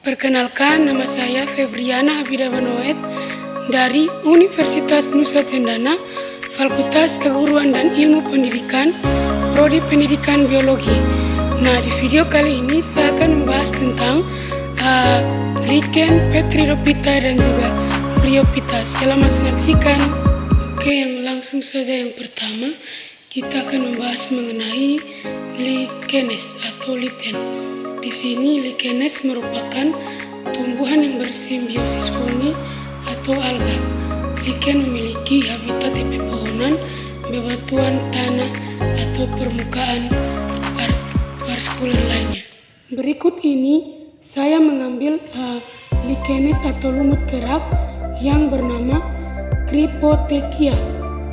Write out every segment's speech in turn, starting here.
Perkenalkan, nama saya Febriana Habidabanoet dari Universitas Nusa Cendana, Fakultas Keguruan dan Ilmu Pendidikan, Prodi Pendidikan Biologi. Nah, di video kali ini saya akan membahas tentang lichen, Petridophyta dan juga Bryophyta. Selamat menyaksikan. Oke, langsung saja yang pertama kita akan membahas mengenai lichenes atau lichen. Di sini lichenes merupakan tumbuhan yang bersimbiosis fungi atau alga. Lichen memiliki habitat di pepohonan, bebatuan tanah atau permukaan vaskular lainnya. Berikut ini saya mengambil lichenes atau lumut kerak yang bernama Cryptothecia.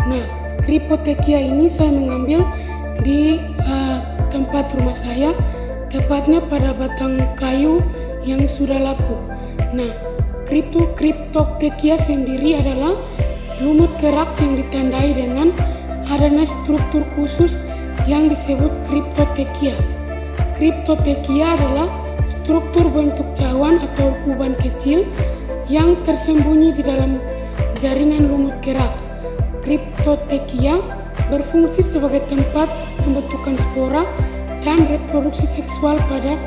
Nah, Cryptothecia ini saya mengambil di tempat rumah saya, tepatnya pada batang kayu yang sudah lapuk. Nah, Cryptothecia sendiri adalah lumut kerak yang ditandai dengan adanya struktur khusus yang disebut Cryptothecia. Cryptothecia adalah struktur bentuk cawan atau uban kecil yang tersembunyi di dalam jaringan lumut kerak. Cryptothecia berfungsi sebagai tempat pembentukan spora dan reproduksi seksual pada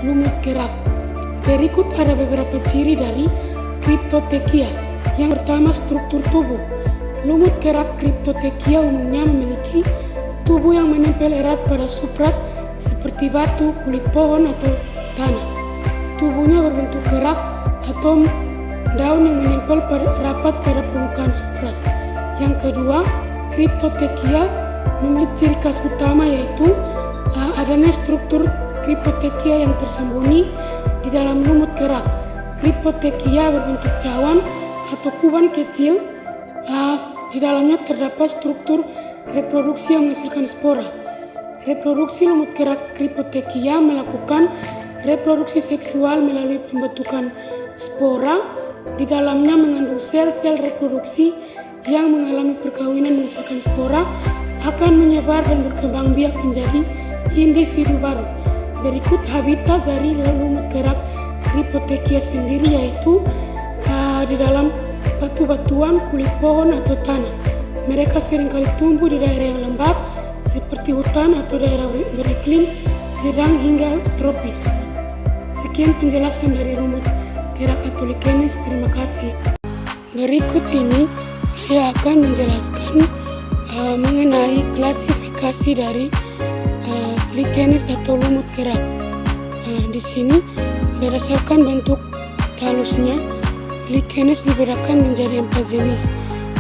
lumut kerak. Berikut ada beberapa ciri dari Cryptothecia. Yang pertama, struktur tubuh. Lumut kerak Cryptothecia umumnya memiliki tubuh yang menempel erat pada substrat seperti batu, kulit pohon, atau tanah. Tubuhnya berbentuk kerak atau daun yang menempel rapat pada permukaan substrat. Yang kedua, Cryptothecia memiliki ciri khas utama yaitu adanya struktur Cryptothecia yang tersembunyi di dalam lumut kerak. Cryptothecia berbentuk cawan atau kuban kecil. Di dalamnya terdapat struktur reproduksi yang menghasilkan spora. Reproduksi lumut kerak Cryptothecia melakukan reproduksi seksual melalui pembentukan spora. Di dalamnya mengandung sel-sel reproduksi yang mengalami perkawinan menghasilkan spora, akan menyebar dan berkembang biak menjadi individu baru. Berikut habitat dari lumut kerak Cryptothecia sendiri yaitu di dalam batu-batuan, kulit pohon atau tanah. Mereka seringkali tumbuh di daerah yang lembab seperti hutan atau daerah beriklim sedang hingga tropis. Sekian penjelasan dari lumut kerak atau lichenes. Terima kasih. Berikut ini saya akan menjelaskan mengenai klasifikasi dari lichenes atau lumut kerak. Di sini berdasarkan bentuk talusnya, lichenes dibedakan menjadi 4 jenis.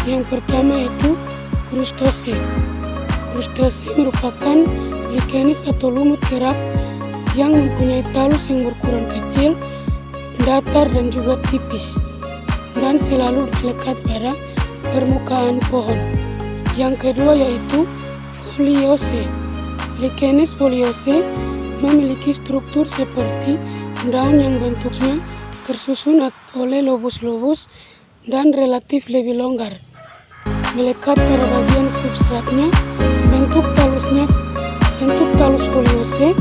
Yang pertama itu Crustacea. Crustacea merupakan lichenes atau lumut kerak yang mempunyai talus yang berukuran kecil, datar dan juga tipis, dan selalu lekat pada permukaan pohon. Yang kedua yaitu Foliaceae. Lichenes Foliaceae memiliki struktur seperti daun yang bentuknya tersusun oleh lobus-lobus dan relatif lebih longgar, melekat pada bagian substratnya. Bentuk talus Foliaceae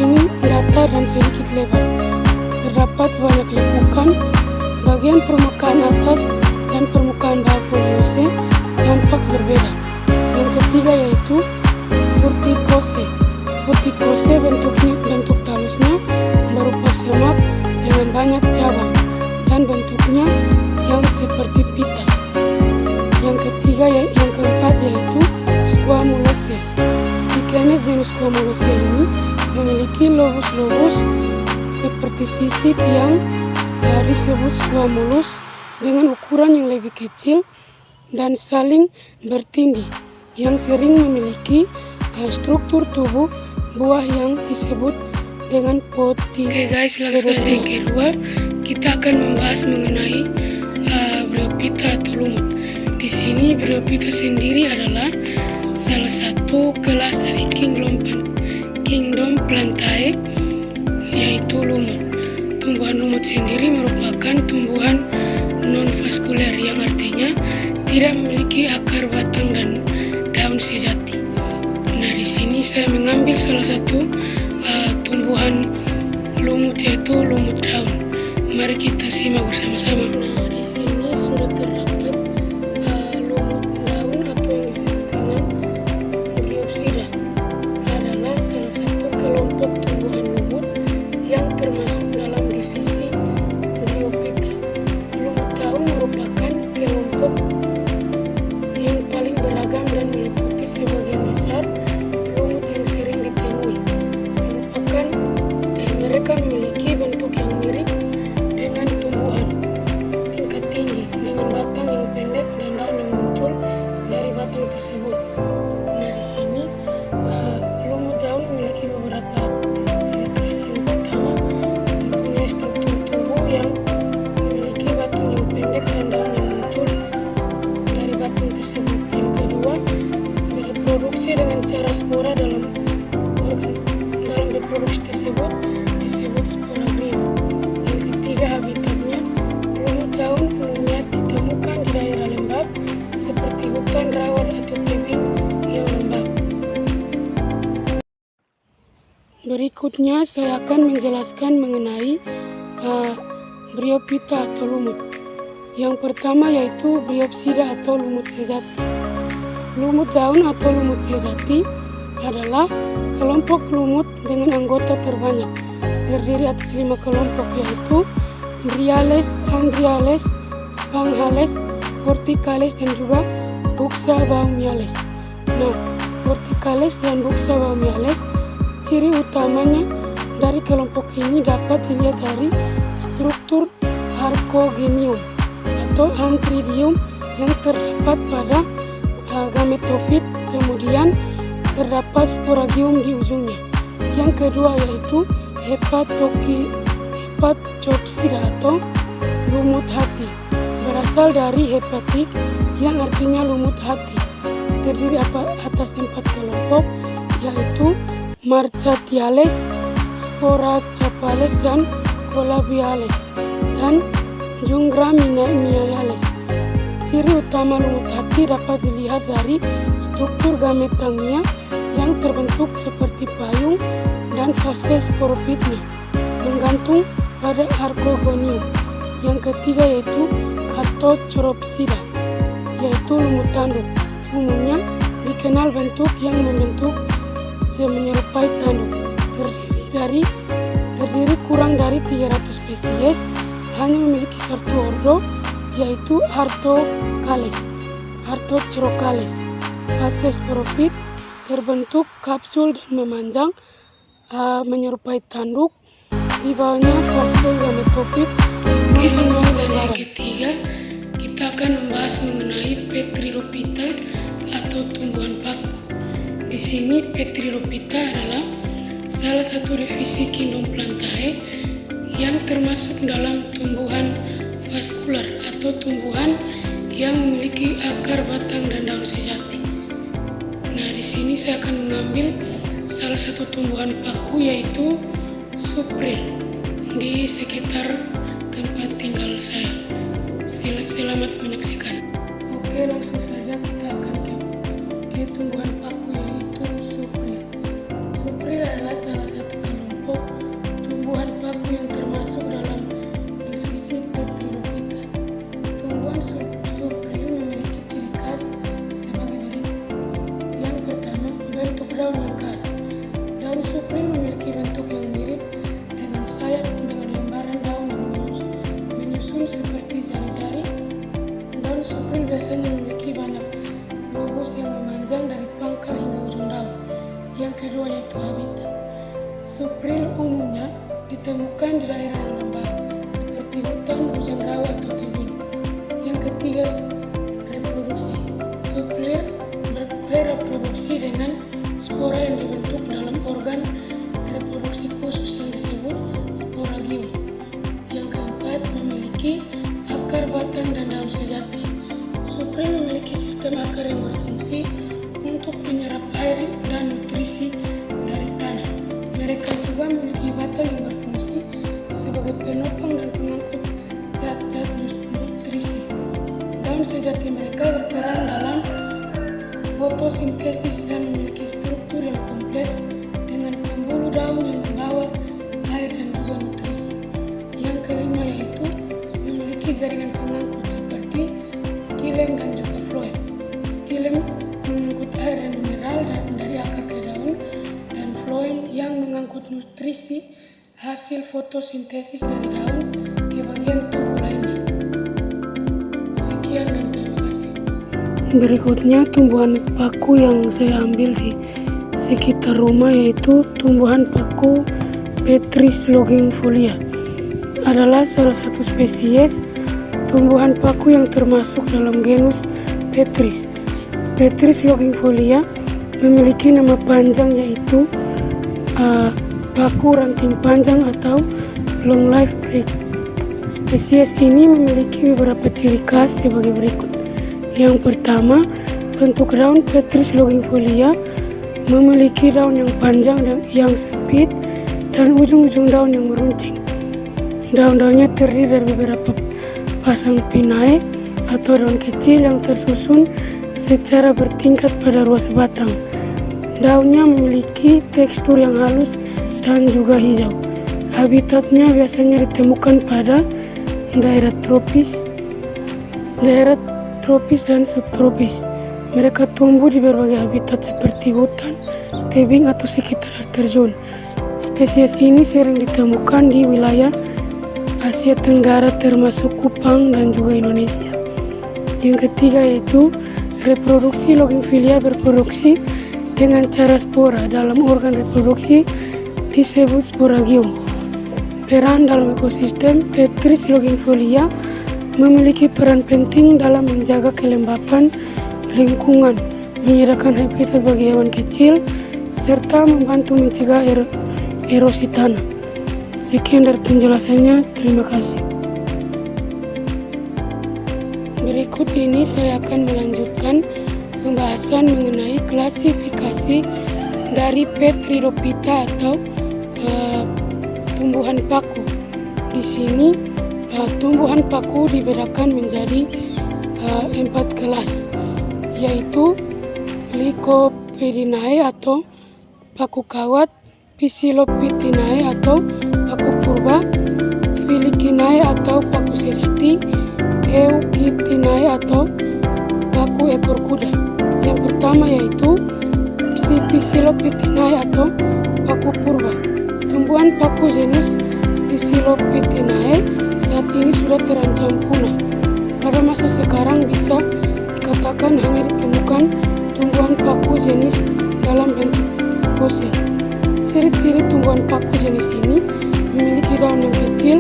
ini datar dan sedikit lebar. Terdapat banyak lekukan. Bagian permukaan atas dan permukaan bawah Foliaceae tampak berbeda. Yang ketiga yaitu Furticosae. Furticosae bentuk talusnya berupa semak dengan banyak cabang dan bentuknya yang seperti pita. Yang keempat yaitu Squamulaceae. Lichenes jenis Squamulaceae ini memiliki lobus-lobus seperti sisip yang disebut squamulus dengan ukuran yang lebih kecil dan saling bertindih, yang sering memiliki struktur tubuh buah yang disebut dengan poti. Oke guys, langsung yang kedua kita akan membahas mengenai Bryophyta atau lumut. Di sini Bryophyta sendiri adalah salah satu kelas dari Kingdom Plantae, yaitu lumut. Tumbuhan lumut sendiri merupakan tumbuhan non-vaskuler yang artinya tidak memiliki akar, batang, dan daun sejati. Nah, di sini saya mengambil salah satu tumbuhan lumut lumut yaitu lumut daun. Mari kita simak bersama-sama. Nah, di sini sudah terdapat lumut daun atau yang disebut dengan Bryopsida. Adalah salah satu kelompok tumbuhan lumut yang termasuk dalam divisi Bryophyta. Lumut daun merupakan kelompok yang paling beragam dan meliputi sebagian besar lumut yang sering ditemui. Mereka memiliki bentuk yang mirip dengan tumbuhan tingkat tinggi dengan batang yang pendek dan daun yang muncul dari batang tersebut. Nah, di sini lumut daun memiliki beberapa ciri khas. Yang pertama, mempunyai struktur tubuh yang memiliki batang yang pendek dan daun yang muncul dari batang tersebut. Yang kedua, bereproduksi dengan cara spora dalam reproduksi tersebut disebut sporagium. Yang ketiga, habitatnya lumut daun umumnya ditemukan di daerah lembab seperti hutan rawa atau tebing yang lembab. Berikutnya saya akan menjelaskan mengenai Bryophyta atau lumut. Yang pertama yaitu Bryopsida atau lumut sejati. Lumut daun atau lumut sejati adalah kelompok lumut dengan anggota terbanyak, terdiri atas 5 kelompok yaitu Bryales, Andriales, Spanghales, Porticales, dan juga Buxabaumiales. Nah, Porticales dan Buxabaumiales, ciri utamanya dari kelompok ini dapat dilihat dari struktur Archogenium atau Anthridium yang terdapat pada gametofit, kemudian terdapat sporagium di ujungnya. Yang kedua yaitu Hepatopsida atau lumut hati, berasal dari hepatik yang artinya lumut hati. Terdiri atas 4 kelompok yaitu Marchatiales, Sporacapales, dan Colabiales, dan Jungraminaliales. Ciri utama lumut hati dapat dilihat dari struktur gametangnya yang terbentuk seperti payung dan fase sporofitnya menggantung pada Archogonium. Yang ketiga yaitu Catochrosida, yaitu lumut tanduk. Umumnya dikenal bentuk yang membentuk menyerupai tanduk. Terdiri kurang dari 300 spesies, hanya memiliki satu ordo yaitu Arthochrocales. Fase sporofit terbentuk kapsul dan memanjang menyerupai tanduk. Di bawahnya fase gametofit. Yang ketiga, kita akan membahas mengenai Petrilophyta atau tumbuhan paku. Di sini Petrilophyta adalah salah satu divisi kingdom Plantae yang termasuk dalam tumbuhan vaskular atau tumbuhan yang memiliki akar, batang, dan daun sejati. Nah, di sini saya akan mengambil salah satu tumbuhan paku yaitu Supril di sekitar tempat tinggal saya. Selamat menyaksikan. Oke, langsung saja kita akan ke tumbuhan paku yaitu Supril. Supril adalah salah satu kelompok tumbuhan paku yang termasuk dalam divisi Petrilophyta. Tumbuhan Supril memiliki ciri khas sebagai berikut. Yang pertama, bentuk daun yang khas. Daun Supril memiliki bentuk yang mirip dengan sayap dengan lembaran daun yang menyusun seperti jari-jari. Daun Supril biasanya memiliki banyak lobus yang memanjang dari pangkal hingga ujung daun. Yang kedua yaitu habitat. Supril umumnya ditemukan di daerah yang lembab seperti hutan, hujan rawa, atau tebing. Yang ketiga, reproduksi. Supril bereproduksi dengan spora yang dibentuk dalam organ reproduksi khusus yang disebut sporagium. Yang keempat, memiliki akar, batang, dan daun sejati. Supril memiliki sistem akar yang berfungsi untuk menyerap air dan nutrisi dari tanah. Mereka juga memiliki batang yang berfungsi sebagai penopang dan pengangkut zat-zat nutrisi. Daun sejati mereka berperan dalam fotosintesis dan memiliki struktur yang kompleks dengan pembuluh daun yang membawa air dan juga nutrisi. xilem dan juga phloem. Xilem mengangkut air dan mineral dari akar ke daun, dan phloem yang mengangkut nutrisi hasil fotosintesis dari daun ke bagian tubuh lainnya. Sekian dan terima kasih. Berikutnya tumbuhan paku yang saya ambil di sekitar rumah, yaitu tumbuhan paku Petris longiflolia. Adalah salah satu spesies tumbuhan paku yang termasuk dalam genus Petris. Petris longiflolia memiliki nama panjang yaitu paku ranting panjang atau long life brake. Spesies ini memiliki beberapa ciri khas sebagai berikut. Yang pertama, bentuk daun Petris longiflolia memiliki daun yang panjang dan yang sempit dan ujung-ujung daun yang meruncing. Daun-daunnya terdiri dari beberapa pasang pinnae atau daun kecil yang tersusun secara bertingkat pada ruas batang. Daunnya memiliki tekstur yang halus dan juga hijau. Habitatnya biasanya ditemukan pada daerah tropis dan subtropis. Mereka tumbuh di berbagai habitat seperti hutan, tebing, atau sekitar air terjun. Spesies ini sering ditemukan di wilayah Asia Tenggara termasuk Kupang dan juga Indonesia. Yang ketiga yaitu reproduksi longiflolia berproduksi dengan cara spora. Dalam organ reproduksi disebut sporagium. Peran dalam ekosistem, Petris longiflolia memiliki peran penting dalam menjaga kelembapan lingkungan, menyediakan habitat bagi hewan kecil, serta membantu mencegah erosi tanah. Sekian dari penjelasannya, terima kasih. Berikut ini saya akan melanjutkan pembahasan mengenai klasifikasi dari Petridophyta atau tumbuhan paku. Di sini tumbuhan paku dibedakan menjadi 4 kelas, yaitu Lycopodidae atau paku kawat, Psilophytinae atau paku purba, Filicinae atau paku sejati, Euchytinae atau paku ekor kuda. Yang pertama yaitu Psilophytinae atau paku purba. Tumbuhan paku jenis Psilophytinae saat ini sudah terancam punah. Pada masa sekarang bisa dikatakan hanya ditemukan tumbuhan paku jenis dalam bentuk fosil. Ciri-ciri tumbuhan paku jenis ini memiliki daun yang kecil,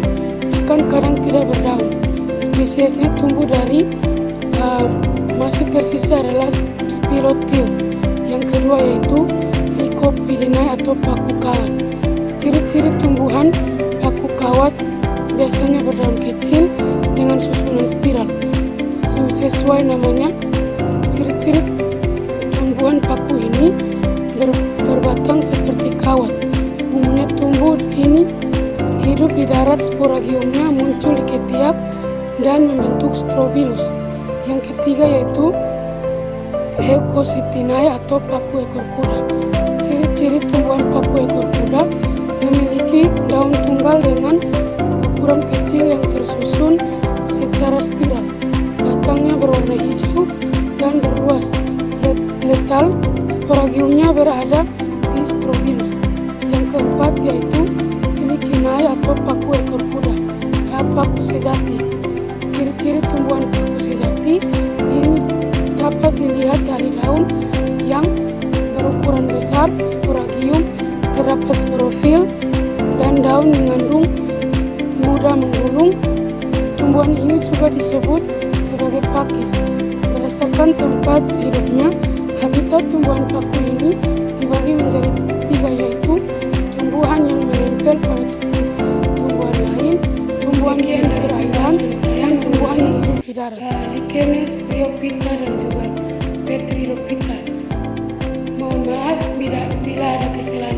bahkan kadang tidak berdaun. Spesiesnya tumbuh dari masih tersisa adalah Spirotium. Yang kedua yaitu Lycopodidae atau paku kawat. Ciri-ciri tumbuhan paku kawat biasanya berdaun kecil dengan susunan spiral. Sesuai namanya, ciri-ciri tumbuhan paku ini berbatang seperti kawat. Umumnya tumbuh ini hidup di darat, sporagiumnya muncul di ketiak dan membentuk strobilus. Yang ketiga yaitu Euchytinae atau paku ekor kuda. Ciri-ciri tumbuhan paku ekor kuda memiliki daun tunggal dengan ukuran kecil yang tersusun secara spiral. Batangnya berwarna hijau dan berluas. Letal, sporagiumnya berada di strobilus. Yang keempat yaitu Filicinae atau paku ekor kuda, paku sejati. Ciri-ciri tumbuhan paku sejati ini dapat dilihat dari daun yang berukuran besar, sporagium, terdapat sporofil, dan daun mengandung mudah menggulung. Tumbuhan ini juga disebut sebagai pakis. Berdasarkan tempat hidupnya, habitat tumbuhan paku ini dibagi menjadi 3, yaitu tumbuhan yang menempel pada tumbuhan lain, tumbuhan di perairan, dan tumbuhan yang hidup di darat. Lichenes, Bryophyta, dan juga Petridophyta. Mohon maaf bila ada kesalahan